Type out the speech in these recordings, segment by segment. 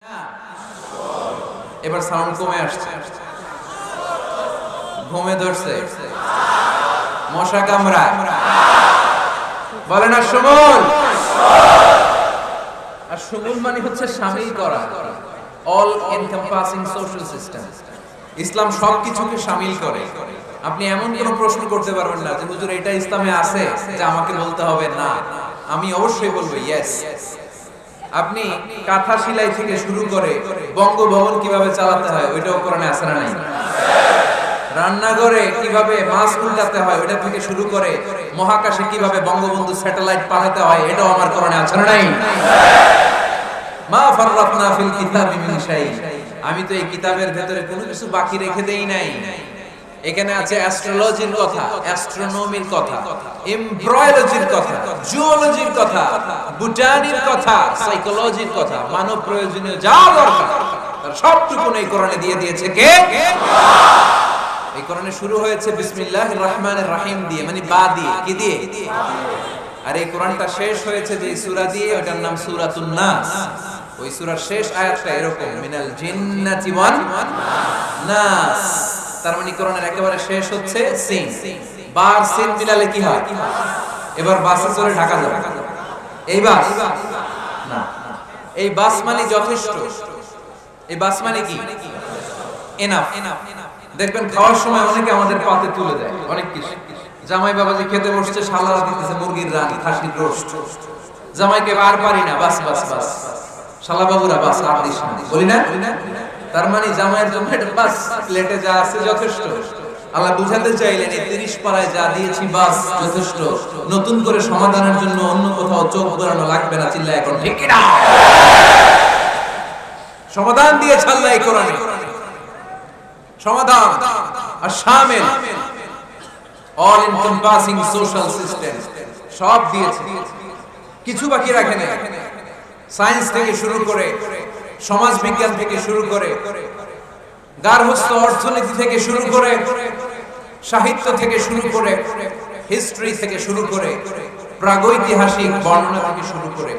না, এবার সাউন্ড কমে আসছে, ঘুমে ধরছে, মশা কামড়ায়, বলে না শিমুল। আর শিমুল মানে হচ্ছে শামিল করা, অল এনকম্পাসিং সোশ্যাল সিস্টেম। ইসলাম সবকিছুকে শামিল করে। আপনি এমন কোন প্রশ্ন করতে পারবেন না যে হুজুর এটা ইসলামে আছে যে আমাকে বলতে হবে না, আমি অবশ্যই বলবো ইয়েস। আপনি কাঁথা সেলাই থেকে শুরু করে বঙ্গভবন কিভাবে চালাতে হয় ওইটাও কোরআনে আছে না নাই? রান্নাঘরে কিভাবে মাছ উল্টাতে হয় ওইটা থেকে শুরু করে মহাকাশে কিভাবে বঙ্গবন্ধু স্যাটেলাইট পাঠাতে হয় এটাও আমার কোরআনে আছে না নাই? মা ফাররাতনা ফিল কিতাবি মিন শাই। আমি তো এই কিতাবের ভেতরে কোনো কিছু বাকি রেখে দেই নাই। এখানে আছে অ্যাস্ট্রোলজির কথা, অ্যাস্ট্রোনমির কথা, এমব্রয়োলজির কথা, জুওলজির কথা, বোটানির কথা, সাইকোলজির কথা, মানব প্রয়োজনীয় যা দরকার তার সবটুকু এই কোরআনে দিয়ে দিয়েছে কে? আল্লাহ। এই কোরআনে শুরু হয়েছে বিসমিল্লাহির রহমানির রহিম দিয়ে, মানে বা দিয়ে, কি দিয়ে? আর এই কোরআনটা শেষ হয়েছে যে সূরা দিয়ে, ওটার নাম সূরাতুন নাস। ওই সূরার শেষ আয়াতটা এরকম, মিনাল জিন্নাতি ওয়ান নাস। তার মানে কোরআনের একেবারে শেষ হচ্ছে সিন। বার সিন মিলালে কি হয়? এবার বাসে চড়ে ঢাকা যাবে। এই বাস না, এই বাস মানে যথেষ্ট। এই বাস মানে কি? এনাফ। দেখবেন খাওয়ার সময় অনেকে আমাদের পাতে তুলে দেয় অনেক কিছু। জামাই বাবাজি খেতে বসছে, শালারা দিতেছে মুরগির রান, খাসির রোস্ট। জামাইকে আর পারি না, বাস বাস বাস, শালা বাবুরা বাস আর দিস না, বলি না? তার মানে জামাইয়ের জন্য এটা বাস, প্লেটে যা আছে যথেষ্ট। আল্লাহ বুঝাতে চাইলেন এই 30 পারায় যা দিয়েছি বাস যথেষ্ট, নতুন করে সমাধানের জন্য অন্য কোথাও চোখ ঘোরানো লাগবে না। চিল্লায় এখন ঠিক কি না? সমাধান দিয়েছে আল্লাহ এই কোরআনে, সমাধান আর শামিল, অল এনকম্পাসিং সোশ্যাল সিস্টেম সব দিয়েছে, কিছু বাকি রাখে না। সায়েন্স থেকে শুরু করে, সমাজ বিজ্ঞান থেকে শুরু করে, গার্হস্থ্য অর্থনীতি থেকে শুরু করে, সাহিত্য থেকে শুরু করে, হিস্ট্রি থেকে শুরু করে, প্রাগৈতিহাসিক বর্ণনা থেকে শুরু করে,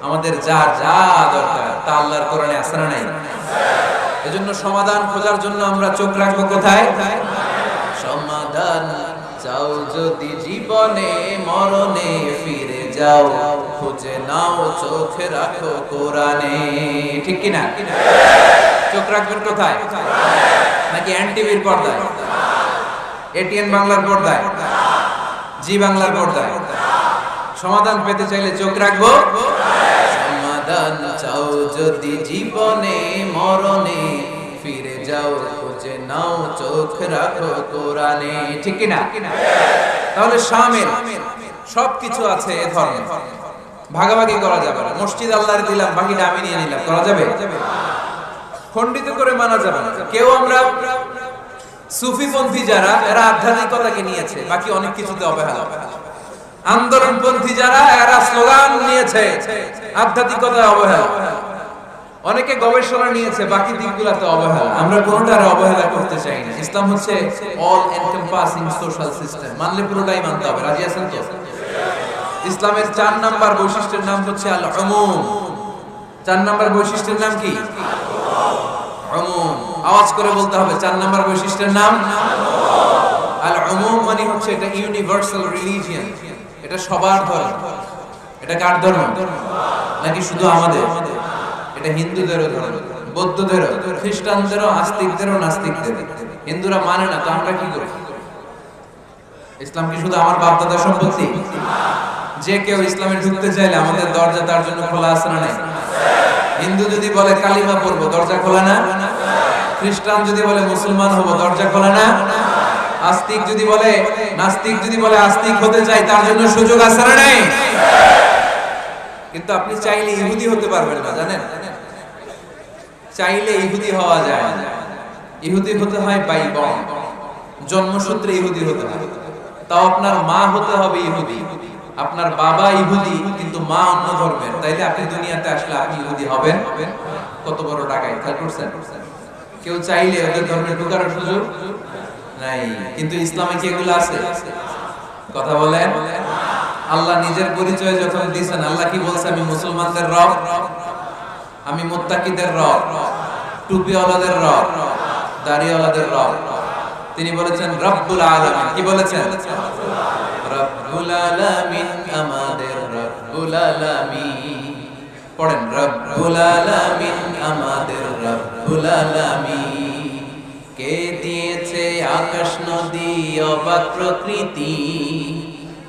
আমাদের যা যা দরকার তা আল্লাহর কোরআনে আছে না নাই? এজন্য সমাধান খোঁজার জন্য আমরা চোখ রাখবো কোথায়? সমাধান চাও যদি জীবনে মরণে ফিরে যাও, খুঁজে নাও চোখ রাখো কোরআনে। ঠিক কি না? চোখ রাখবেন কোথায়? নাকি এনটিভির পর্দায়, এটিএন বাংলার পর্দায়, জি বাংলার পর্দায়? সমাধান পেতে চাইলে চোখ রাখবো। সমাধান চাও যদি জীবনে মরণে ফিরে যাও, খুঁজে নাও চোখ রাখো কোরআনে। ঠিক কি না? তাহলে শামিল সবকিছু আছে এ ধর্মে, ভাগাভাগি করা যাবে না। মসজিদ আল্লাহর দিলাম, বাকিটা আমি নিয়ে নিলাম, করা যাবে? খণ্ডিত করে মানা যাবে না। কেউ আমরা সুফিপন্থী যারা, এরা আধ্যাত্মিকতাকে নিয়েছে, বাকি অনেক কিছুতে অবহেলা। আন্দোলনপন্থী যারা, এরা স্লোগান নিয়েছে, আধ্যাত্মিকতায় অবহেলা। অনেকে গবেষণা নিয়েছে, বাকি দিকগুলোতে অবহেলা। আমরা কোনটারে অবহেলা করতে চাই না। ইসলাম হচ্ছে অল এনকম্পাসিং সোশ্যাল সিস্টেম, মানলে পুরোটাই মানতে হবে। রাজি আছেন তো? ইসলামের 4 নাম্বার বৈশিষ্ট্যের নাম হচ্ছে আল উমুম। 4 নাম্বার বৈশিষ্ট্যের নাম কি? উমুম। আওয়াজ করে বলতে হবে, 4 নাম্বার বৈশিষ্ট্যের নাম আল উমুম। মানে হচ্ছে এটা ইউনিভার্সাল রিলিজিয়ন, এটা সবার ধর্ম। এটা কার ধর্ম? নাকি শুধু আমাদের? এটা হিন্দুদেরও ধর্ম, বৌদ্ধদেরও, খ্রিস্টানদেরও, আস্তিকদেরও, নাস্তিকদেরও। হিন্দুরা মানে না, তো আমরা কি করি? ইসলাম কি শুধু আমার বাপ দাদার সম্পত্তি? যে কেউ ইসলামে ঢুকতে চাইলে আমাদের দরজা তার জন্য খোলা আছে না নাই? হিন্দু যদি বলে কালিমা পড়বো, দরজা খোলা না? খ্রিস্টান যদি বলে মুসলমান হব, দরজা খোলা না? আস্তিক যদি বলে, নাস্তিক যদি বলে আস্তিক হতে চাই, তার জন্য সুযোগ আছে না নাই? কিন্তু আপনি চাইলে ইহুদি হতে পারবেন না, জানেন? চাইলে ইহুদি হওয়া যায় না। ইহুদি হতে হয় বাই বর্ন, জন্মসূত্রে ইহুদি হতে হয়। তাও আপনার মা হতে হবে ইহুদি, আপনার বাবা ইহুদি কিন্তু মা অন্য ধর্মের, তাইলে আপনি দুনিয়াতে আসলে আপনি ইহুদি হবেন? কত বড় টাকায়, খেয়াল করছেন? কেউ চাইলে ওদের ধর্মে ঢোকার সুযোগ নাই। কিন্তু ইসলামে কি এগুলো আছে? কথা বলেন। আল্লাহ নিজের পরিচয় যখন দিয়েছেন, আল্লাহ কি বলছে? আমি মুসলমানদের রব। আমি মুত্তাকিদের রব, টুপিওয়ালাদের রব, দাড়িওয়ালাদের রব। তিনি বলেছেন রব্বুল আলামিন। কি বলেছেন? রব্বুল আলামিন, আমাদের রব্বুল আলামিন। পড়েন, রব্বুল আলামিন, আমাদের রব্বুল আলামিন। কে দিয়েছে আকাশ নদী অবাক প্রকৃতি,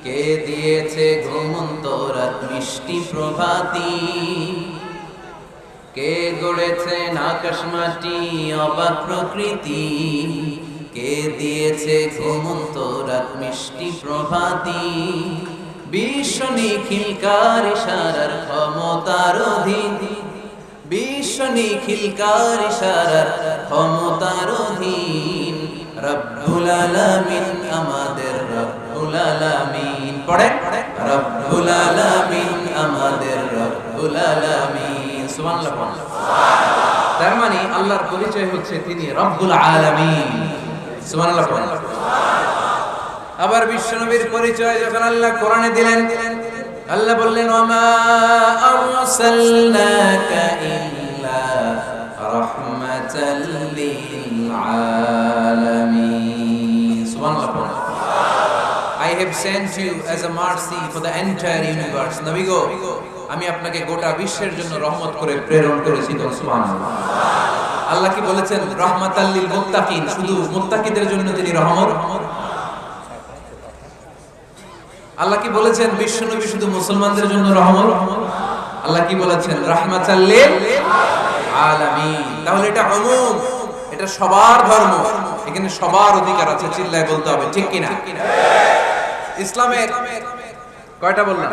কে দিয়েছে ঘুমন্ত রাত মিষ্টি প্রভাতী, কে গড়েছেন আকাশ মাটি অবাক প্রকৃতি, কে দিয়েছে ঘুমন্ত রাত মিষ্টি প্রভাতী। বিশ্ব নিখিলকার ইশারার ক্ষমতার অধীন, বিশ্ব নিখিলকার ইশারার ক্ষমতার অধীন। রব্বুল আলামিন, আমাদের রব্বুল আলামিন। পড়ে, রব্বুল আলামিন, আমাদের রব্বুল আলামিন। সুবহানাল্লাহ পড়েন। তার মানে আল্লাহর পরিচয় হচ্ছে তিনি রব্বুল আলামিন। সুবহানাল্লাহ পড়েন। আবার বিশ্বনবীর পরিচয় যখন আল্লাহ কোরআনে দিলেন, আল্লাহ বললেন, ওয়ামা আরসালনাকা ইল্লা রাহমাতাল লিল আলামিন। সুবহানাল্লাহ পড়েন। I have sent you as a mercy for the entire universe. নবী গো, আমি আপনাকে গোটা বিশ্বের জন্য রহমত করে প্রেরণ করেছি। সুবহানাল্লাহ। আল্লাহ কি বলেছেন? রাহমাতাল লিল মুত্তাকিন, শুধু মুত্তাকিদের জন্য তিনি রহমত। আল্লাহ কি বলেছেন? বিশ্বনবী শুধু মুসলমানদের জন্য রহমত। আল্লাহ কি বলেছেন? রাহমাতাল লিল আলামিন। তাহলে এটা উমুম, এটা সবার ধর্ম, এখানে সবার অধিকার আছে। চিল্লায় বলতে হবে, ঠিক কি না? ইসলামের কয়টা বললাম?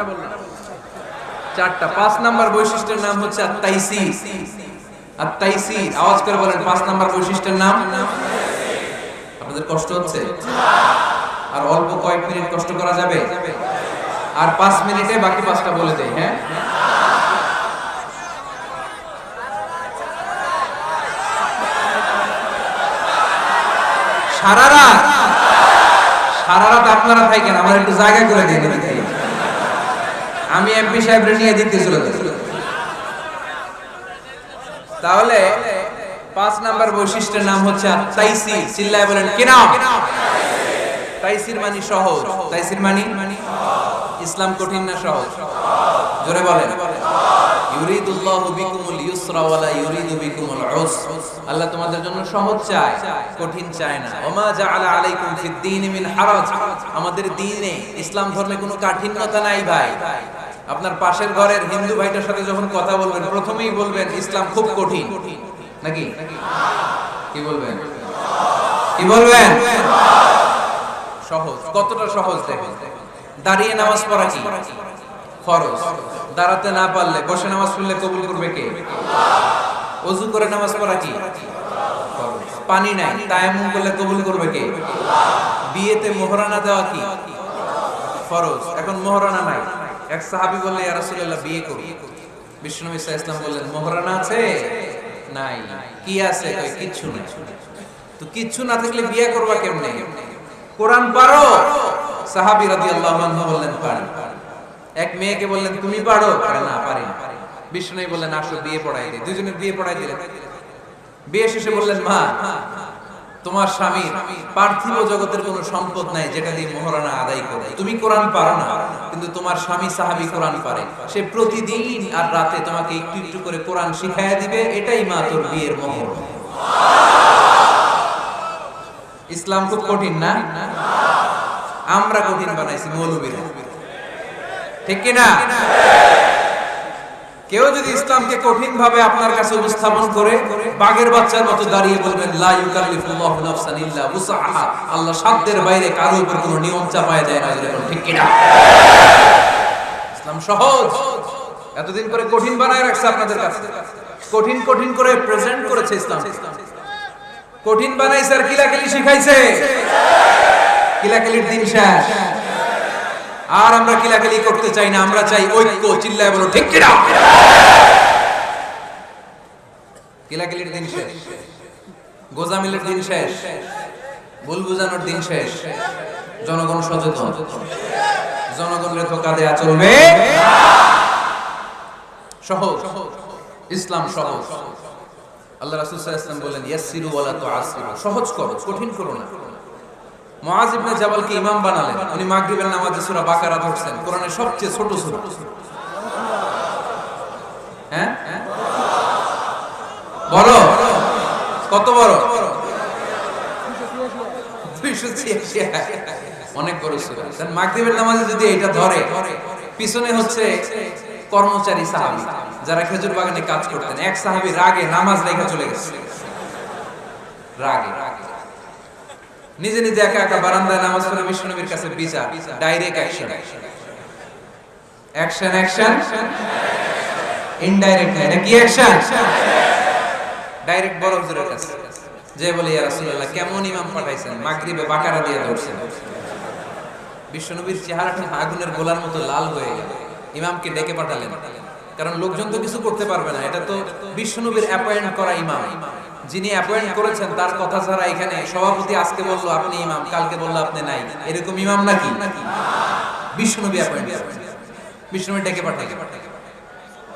চারটা। 5 নাম্বার বৈশিষ্ট্যের নাম হচ্ছে আত-তাইসির। আত-তাইসির, আওয়াজ করে বলেন, 5 নাম্বার বৈশিষ্ট্যের নাম। আপনাদের কষ্ট হচ্ছে? আর অল্প কয়েক মিনিট কষ্ট করা যাবে? আর 5 মিনিটে বাকি 5টা বলে দেই। হ্যাঁ, সারা রাত আপনারা থাকেন, আমার একটু জায়গা করে দিন। আমি এমপি সাহেবরে নিয়ে দিতে চলে যাচ্ছি। তাহলে 5 নাম্বার বৈশিষ্ট্যের নাম হচ্ছে আত-তাইসির। চিল্লায় বলেন, কি নাম? তাইসির মানে সহজ। তাইসির মানে ইসলাম কঠিন না সহজ? জোরে বলেন। ইউরিদুল্লাহু বিকুমুল ইউসরা ওয়া লা ইউরিদু বিকুমুল উসর। আল্লাহ তোমাদের জন্য সহজ চায়, কঠিন চায় না। ওমা জাআলা আলাইকুম ফিদ-দীনি মিন হারাজ। আমাদের দ্বীনে, ইসলাম ধর্মে কোনো কাঠিন্যতা নাই ভাই। আপনার পাশের ঘরের হিন্দু ভাইটার সাথে যখন কথা বলবেন, প্রথমেই বলবেন ইসলাম খুব কঠিন, নাকি? কি বলবেন? কি বলবেন? সহজ। কতটা সহজ দেখেন। দাঁড়িয়ে নামাজ পড়া কি ফরজ? দাঁড়াতে না পারলে বসে নামাজ পড়লে কবুল করবে কে? আল্লাহ। ওযু করে নামাজ পড়া কি ফরজ? পানি নাই, তায়াম্মুম করলে কবুল করবে কে? আল্লাহ। বিয়েতে মোহরানা দেওয়া কি ফরজ? এখন মোহরানা নাই। এক সাহাবী বললেন, ইয়া রাসূলুল্লাহ, বিয়ে করি। বিশ্বনবী সাল্লাল্লাহু আলাইহি ওয়াসাল্লাম বললেন, মোহরানা আছে? নাই। কি আছে? কই কিচ্ছু নাই। তো কিচ্ছু না থাকলে বিয়ে করবা কেমনে? কোরআন পারো? সাহাবী রাদিয়াল্লাহু আনহু বললেন, পারি। এক মেয়েকে বললেন, তুমি পারো? না, পারি না। বিষ্ণু বললেন, আসো বিয়ে পড়াই দিই। দুজনে বিয়ে পড়াই দিলেন। বিয়ে শেষে বললেন, মা, তোমার স্বামীর পার্থিব জগতের কোনো সম্পদ নাই যেটা দিয়ে মোহরানা আদায় করে। তুমি কোরআন পারো না, কিন্তু তোমার স্বামী সাহাবী কোরআন পারে। সে প্রতিদিন আর রাতে তোমাকে একটু একটু করে কোরআন শিখাইয়া দিবে। এটাই মা তোর বিয়ের মোহর। ইসলাম খুব কঠিন না? আমরা কঠিন বানাইছি মৌলবীরা, ঠিক কি না? কেউ যদি ইসলামকে কঠিন ভাবে আপনার কাছে উপস্থাপন করে, বাঘের বাচ্চার মতো দাঁড়িয়ে বলবেন, লা ইউকাল্লিফুল্লাহু নাফসান ইল্লা উসআহা। আল্লাহ সাধ্যের বাইরে কারো উপর কোনো নিয়ম চাপায় দেয় না, ঠিক কি না? ইসলাম সহজ। এতদিন করে কঠিন বানায় রাখছে আপনাদের কাছে, কঠিন কঠিন করে প্রেজেন্ট করেছে ইসলাম। কঠিন বানাইছে আর কিলাকিলি শিখাইছে। কিলাকিলির দিন শেষ। আর আমরা কিলাকিলি করতে চাই না, আমরা চাই ঐক্য। চিল্লায় বলো, ঠিক কি না? কিলাকিলির দিন শেষ, গোজামিলের দিন শেষ, ভুল বুঝানোর দিন শেষ। জনগণ সচেতন, জনগণের ধোঁকা দেয়া চলবে। সহজ। ইসলাম সহজ। আল্লাহ রাসূল সাল্লাল্লাহু আলাইহি ওয়াসাল্লাম বলেন ইয়াসসিরু ওয়ালা তুআসসিরু, সহজ করো, কঠিন করো না। মুআয ইবনে জাবালকে ইমাম বানালেন, উনি মাগরিবের নামাজে সূরা বাকারা পড়ছেন, কোরআনের সবচেয়ে ছোট সূরা। হ্যাঁ বড়, কত বড়? 286, অনেক বড় সূরা। মাগরিবের নামাজে যদি এটা ধরে, পিছনে হচ্ছে কর্মচারী সাহাবী যারা খেজুর বাগানে কাজ করতেন, এক সাহাবী রাগে নামাজ রেখে চলে গেছে, রাগে নিজে নিজে একা একা বারান্দায় নামাজ পড়ে বিশ্বনবীর কাছে বিচার, direct action, action action, indirect না, এটা কি অ্যাকশন? ডাইরেক্ট বড় হুজুরের কাছে যে বলে ইয়া রাসূলুল্লাহ কেমন ইমাম পাঠাইছেন, মাগরিবে বাকারা দিয়ে ধরছেন। বিশ্বনবীর চেহারাটা আগুনের গোলার মতো লাল হয়ে গেল। ইমামকে ডেকে পাঠালেন, কারণ লোকজন তো কিছু করতে পারবে না, এটা তো বিশ্বনবীর অ্যাপয়েন্ট করা ইমাম, যিনি অ্যাপয়েন্ট করেছেন তার কথা ছাড়া এখানে সভাপতি আজকে বললো আপনি ইমাম, কালকে বললো আপনি নাই, এরকম ইমাম নাকি? বিশ্বনবী অ্যাপয়েন্ট করেছেন, বিশ্বনবী ডেকে পাঠালেন।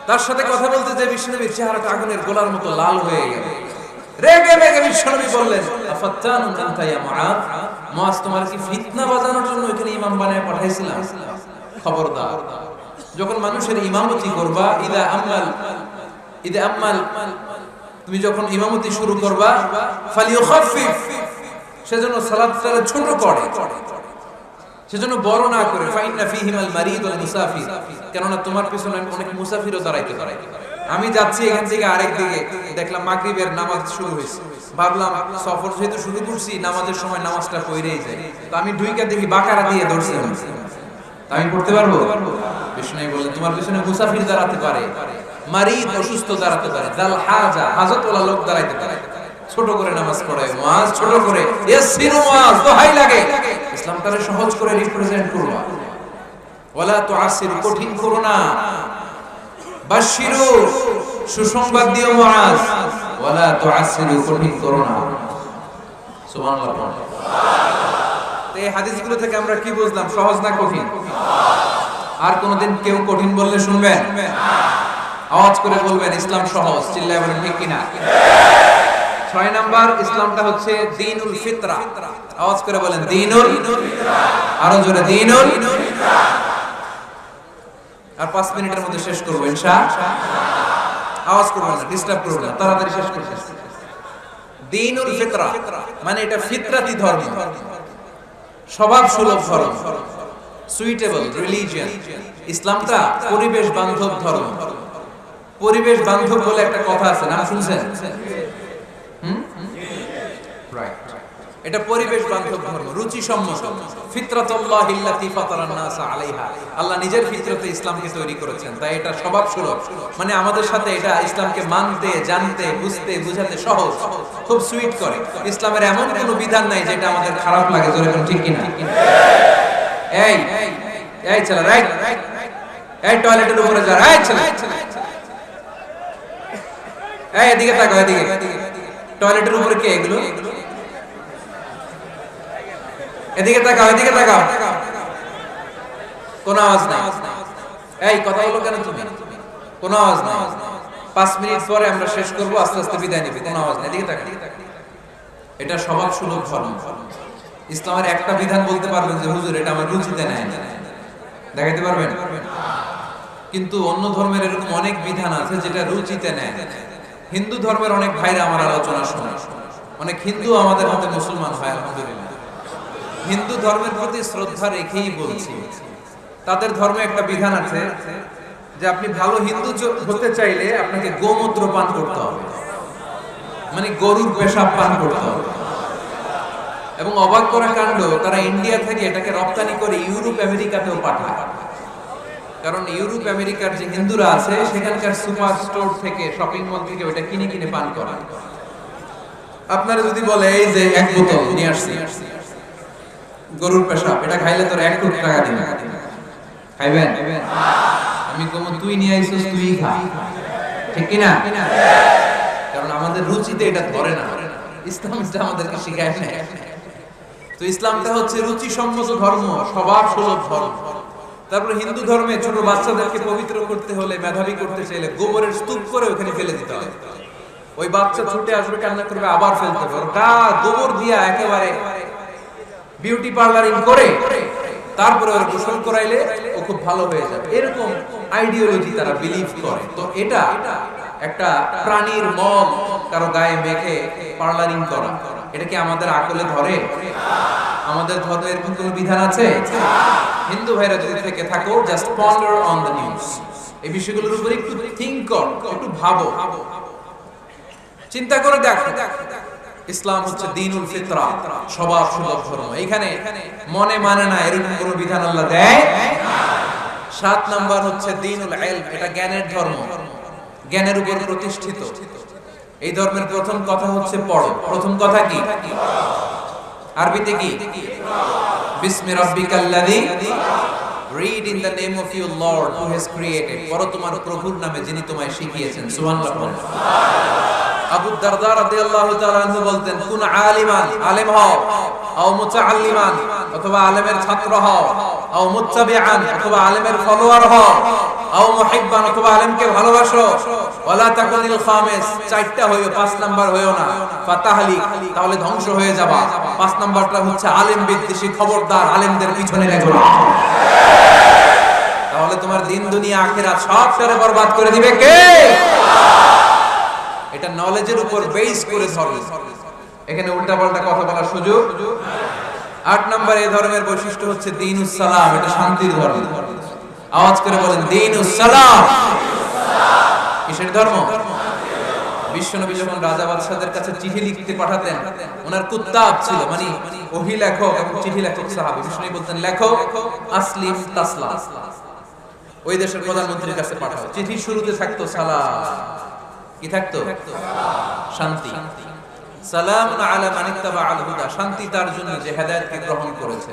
তার সাথে কথা বলতে যে বিশ্বনবীর চেহারাটা আগুনের গোলার মতো লাল হয়ে গেল। রেগে মেগে বিশ্বনবী বললেন আফাত্তানুন আনতা ইয়া মুআয, মুআয তোমার কি ফিতনা বাজানোর জন্য এখানে ইমাম বানায় পাঠাইছিলাম? খবরদার, যখন মানুষের ইমামতি করবা, ইদা আম্মাল, তুমি যখন ইমামতি শুরু করবা, ফালিয়ুখাফফিফ, সেজন্য সালাতটা ছোট করে, সেজন্য বড় না করে, ফাইন্না ফীহিমাল মারিদ ওয়াল মুসাফির, কেননা তোমার পিছনে অনেক মুসাফিরও দাঁড়াইতে পারে। আমি যাচ্ছি এখান থেকে আরেক দিকে, দেখলাম মাগরিবের নামাজ শুরু হয়েছে, ভাবলাম সফর যেহেতু শুরু করছি, নামাজের সময় নামাজটা পড়েই যায়, তো আমি ঢুইকা দেখি বাকারা দিয়ে ধরছি, আমি পড়তে পারবো? বিষ্ণু বললেন তোমার পিছনে মুসাফির দাঁড়াতে পারে, মারিদ অসুস্থ দাঁড়াতে পারে, দাল হাজা হাজতওয়ালা লোক দাঁড়াইতে পারে, ছোট করে নামাজ পড়ায় মুআয, ছোট করে ইয়াসসিরু মুআয, দোহাই লাগে ইসলাম তারে সহজ করে রিপ্রেজেন্ট করবা। ওয়ালা তুআসসিরু, কঠিন করো না। বাশশিরু, সুসংবাদ দিও মুআয, ওয়ালা তুআসসিরু, কঠিন করো না। সুবহানাল্লাহ। তো এই হাদিসগুলো থেকে আমরা কি বুঝলাম? সহজ না কঠিন? আর কোনদিন কেউ কঠিন বললে শুনবেন? আওয়াজ করে বলবেন ইসলাম সহজ, চিল্লায় বলেন ঠিক কিনা? 6 নাম্বার, ইসলামটা হচ্ছে দ্বীনুল ফিতরা। আওয়াজ করে বলেন দ্বীনুল ফিতরা, আরো জোরে দ্বীনুল ফিতরা। আর 5 মিনিটের মধ্যে শেষ করব ইনশাআল্লাহ। আওয়াজ করবেন না, ডিস্টার্ব করবেন না, তাড়াতাড়ি শেষ করতে। দ্বীনুল ফিতরা মানে এটা ফিতরাতি ধর্ম, স্বভাব সুলভ ধর্ম, সুইটেবল রিলিজিয়ন। ইসলামটা পরিবেশ বান্ধব ধর্ম। পরিবেশ বান্ধব বলে একটা কথা আছে, নাম শুনছেন? রাইট, এটা পরিবেশ বান্ধব ধর্ম, রুচিসম্মত। ফিতরাতুল্লাহিল্লাতী ফাতারান নাস আলাইহা, আল্লাহ নিজের ফিতরতে ইসলামকে তৈরি করেছেন, তাই এটা স্বভাব সুলভ, মানে আমাদের সাথে এটা ইসলামকে মানতে, জানতে, বুঝতে, বুঝাতে সহজ, খুব সুইট করে। ইসলামের এমন কোনো বিধান নাই যেটা আমাদের খারাপ লাগে, জোরে বলুন ঠিক কিনা? এই এই চল, রাইট, এই টয়লেটের উপরে যা, রাইট চল, এই এদিকে তাকাও, এদিকে। টয়লেটের উপরে কে এগুলো? এদিকে তাকাও, এদিকে তাকাও। কোন আওয়াজ নাই। এই কথা হলো কেন তুমি? কোন আওয়াজ নাই। 5 মিনিট পরে আমরা শেষ করব, আস্তে আস্তে বিদায় নিব, কোন আওয়াজ নাই। এদিকে তাকাও। এটা স্বভাব সুলভ ধর্ম। ইসলামের একটা বিধান বলতে পারবেন যে হুজুর এটা আমার রুচিতে নাই, দেখাইতে পারবেন? কিন্তু অন্য ধর্মের এরকম অনেক বিধান আছে যেটা রুচিতে নেয়। হিন্দু ধর্মের অনেক ভাইরা আমার আলোচনা শোনে, অনেক হিন্দু আমাদের হাতে মুসলমান হয় আলহামদুলিল্লাহ। হিন্দু ধর্মের প্রতি শ্রদ্ধা রেখেই বলছি, তাদের ধর্মে একটা বিধান আছে যে আপনি ভালো হিন্দু হতে চাইলে আপনাকে গোমূত্র পান করতে হবে, মানে গরুর পেশাব পান করতে হবে। এবং অবাক করা কাণ্ড, তারা ইন্ডিয়া থেকে এটাকে রপ্তানি করে ইউরোপ আমেরিকাতেও পাঠায়। কারণ ইউরোপ আমেরিকার যে হিন্দুরা আছে সেখানকার সুপার স্টোর থেকে, শপিং মল থেকে ওটা কিনে কিনে পান করা। আপনারা যদি বলে এই যে 1 বোতল নিয়ে আসছি গরুর পেশাব, এটা খাইলে তোর 1 কোটি টাকা দিবে, খাইবেন? আমি কম তুই নিয়ে আইছিস, তুই খা, ঠিক কি না? কারণ আমাদের রুচিতে এটা ধরে না, ইসলামটা আমাদেরকে শিখায় না। তো ইসলামটা হচ্ছে রুচিসম্মত ধর্ম, স্বভাব সুলভ ধর্ম। তারপরে হিন্দু ধর্মে ছোট বাচ্চাদেরকে পবিত্র করতে হলে, মেধাবী করতে চাইলে গোবরের স্তূপ করে ওখানে ফেলে দিতে হয়। ওই বাচ্চা ছুটে আসবে, কান্না করবে, আবার ফেলতে হবে। গা গোবর দিয়া একেবারে বিউটি পার্লারিং করে তারপরে ওর গোসল করাইলে ও খুব ভালো হয়ে যাবে, এরকম আইডিওলজি তারা বিলিভ করে। তো এটা একটা প্রাণীর মল কারো গায়ে মেখে পার্লারিং করা, এটা কি আমাদের আকলে ধরে? আমাদের ধর্মে এরকম কোনো বিধান আছে? হিন্দু ভাইরা যদি থেকে থাকো, just ponder on the news, এই বিষয়গুলোর উপরে একটু থিংক কর, একটু ভাবো, চিন্তা করে দেখো। ইসলাম হচ্ছে দ্বীনুল ফিতরা, সবার সুলভ ধর্ম। এখানে মনে মানে না এরকম কোনো বিধান আল্লাহ দেয় না। 7 নাম্বার হচ্ছে দ্বীনুল ইলম, এটা জ্ঞানের ধর্ম, জ্ঞানের উপর প্রতিষ্ঠিত। এই ধর্মের প্রথম কথা হচ্ছে পড়ো। প্রথম কথা কি? আরবিতে কি? বিসমি রাব্বিকাল্লাযী, read in the name of your Lord who has created, পড়ো তোমার প্রভুর নামে যিনি তোমায় শিখিয়েছেন। সুবহানাল্লাহ। আবু দারদা রাদিয়াল্লাহু তাআলা আনহু বলতেন, কুন আলিমান, আলেম হও, আও মুতাআল্লিমান, অথবা আলেমের ছাত্র হও, আও মুত্তাবিআন, অথবা আলেমের ফলোয়ার হও, আও মুহিব্বান, অথবা আলেমকে ভালোবাসো, ওয়ালা তাকুনিল খামিস, 4টা হইও, 5 নাম্বার হইও না, ফাতাহলি, তাহলে ধ্বংস হয়ে যাবা। 5 নাম্বারটা হচ্ছে আলেম বিদ্বেষী, খবরদার আলেমদের পিছনে লাগো না, তাহলে তোমার দিন দুনিয়া আখিরাত সবটারে বরবাদ করে দিবে কে? এটা নলেজের উপর বেস করে ধর্ম, এখানে উল্টাপাল্টা কথা বলার সুযোগ। 8 নম্বর এই ধর্মের বৈশিষ্ট্য হচ্ছে দ্বীনুস সালাম, এটা শান্তির ধর্ম। আওয়াজ করে বলেন দ্বীনুস সালাম। কিসের ধর্ম? বিশ্বনবী যখন রাজা বাদশাদের কাছে চিঠি লিখতে পাঠাতেন, ওনার কুত্তাব ছিল, মানে ওহী লেখক এবং চিঠি লেখক সাহাবী। বিশ্বনবী বলতেন, লেখো আসলিম তাসলাম, ওই দেশের প্রধানমন্ত্রীর কাছে পাঠাও। চিঠির শুরুতে থাকতো সালাম, কি থাকতো? শান্তি। সালামুন আলা মান ইত্তাবাআল হুদা, শান্তি তার জন্য যে হেদায়েতকে গ্রহণ করেছে।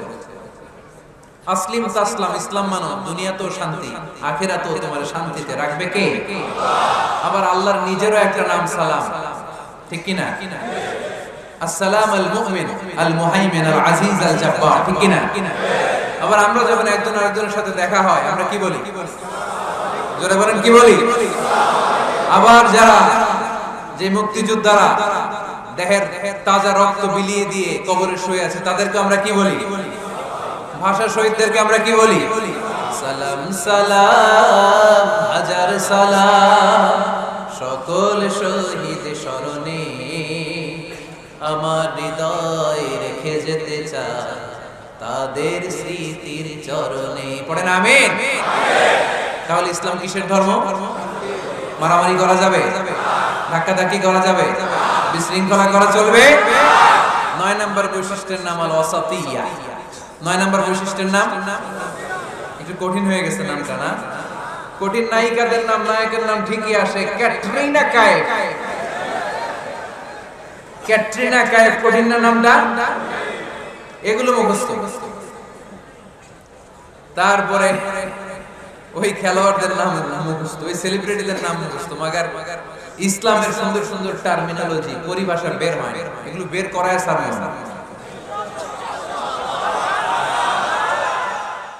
আসলিম তাসলাম, ইসলাম মানো, দুনিয়াতেও শান্তি, আখিরাতেও তোমার শান্তিতে রাখবে কে? আবার আল্লাহর নিজেরও একটা নাম সালাম, ঠিক কি না? আসসালাম আল মুমিন আল মুহাইমিন আল আজিজ আল জাব্বার, ঠিক কি না? আবার আমরা যখন একজন আরেকজনের সাথে দেখা হয় আমরা কি বলি? জোরে বলেন, কি বলি? আবার যারা যে মুক্তিযোদ্ধারা দেহের তাজা রক্ত বিলিয়ে দিয়ে কবরে শুয়ে আছে, তাদেরকে আমরা কি বলি? ভাষা শহীদদেরকে আমরা কি বলি? সালাম সালাম হাজার সালাম, সকল শহীদ স্মরণে আমার হৃদয় রেখে যেতে চাই তাদের স্মৃতির চরণে। পড়েন আমিন। তাহলে ইসলাম কিসের ধর্ম? মারামারি করা যাবে? ধাক্কাধাক্কি করা যাবে? বিশৃঙ্খলা করা চলবে? 9 নম্বর বৈশিষ্ট্যের নাম আল ওয়াসাতিয়া। 9 নম্বর বৈশিষ্ট্যের নাম, একটু কঠিন হয়ে গেছে নামটা না? কঠিন নায়িকাদের নাম, নায়কের নাম ঠিকই আসে, ক্যাটরিনা কাইফ। ক্যাটরিনা কাইফ কঠিন না নামটা? এগুলো মুখস্থ। তারপরে ওই খেলোয়াড়দের নাম মুখস্থ, ওই সেলিব্রিটিদের নাম মুখস্থ, মাগার ইসলামের সুন্দর সুন্দর টার্মিনোলজি, পরিভাষা বের হয়, এগুলো বের করায় সারমোস।